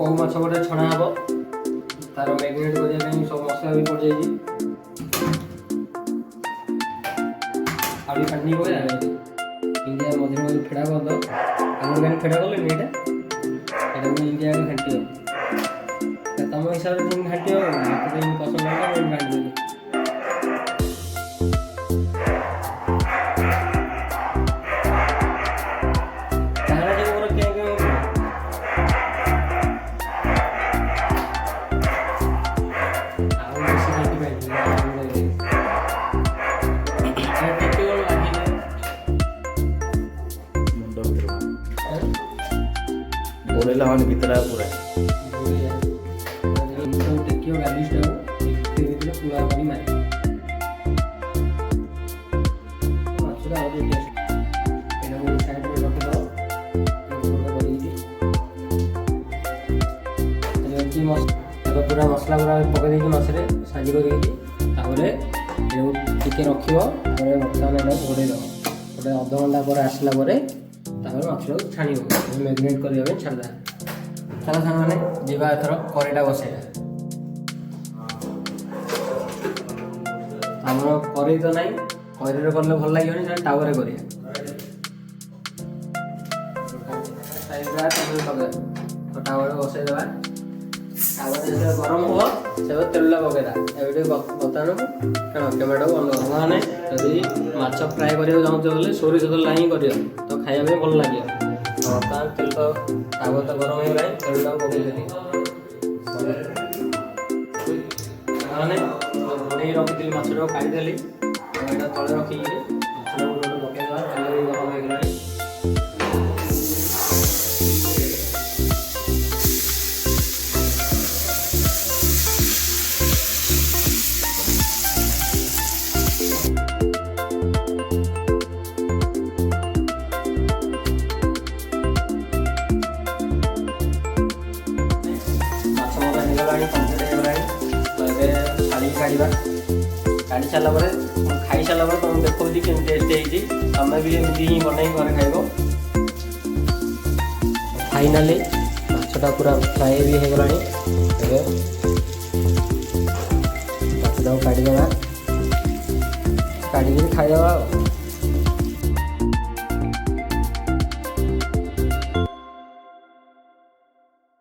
कौ माछ गोटे छणा हे तार मैरिनेट करने सब मसला भी पड़ जाए आलू काटनी पड़े इंडिया मझे मझे फेड़ा कर दो आलू गाड़ी फेड़ा कले ये इंडिया घाटी तुम हिसाब से घाटी पसंद लगे घाटी बोलेला हन भीतर पूरा टेकियो गार्निश टाको भीतर पूरा करी मारे माछरा और टेस्ट एना को साइड में रख दो ये पूरा मसला पूरा पके देकी माछरे साजी कर देकी तापरे टिके रखियो तापरे बर्तमान एटा घोड़े दो गोटे आधा घंटा पर आसला परे तापर माछरा छाणी मैरिनेट करने छाड़ा चलो साग मैंने जीवा एथर करेटा बसैया आम करेई तो ना करेई कले भल लगे टावर करें टावर बसईदे टावर जो गरम हो से तेल पकईदा बर्तमान कैमेरा बंद कर मैंने जदि माछ फ्राए कर चाहूँ सोरिष तेल ही कर तो खाइबा भल लगे बर्तमान तेल तो टावर तो गरम हो गला तेल पकईदेली मैंने घोड़े रखी माछटा काढ़ीदेली यहाँ तले रखिक माछटा गोटे पकईदा तेल भी गरम हो गला काढ़ी सारा खाई सारा तुम देखो कि टेस्ट तुम भी एमती ही बन घर खाइब फाइनाली माछटा पूरा फ्राए भी हो गला माछटा काढ़ीदे काढ़ी खाईदे।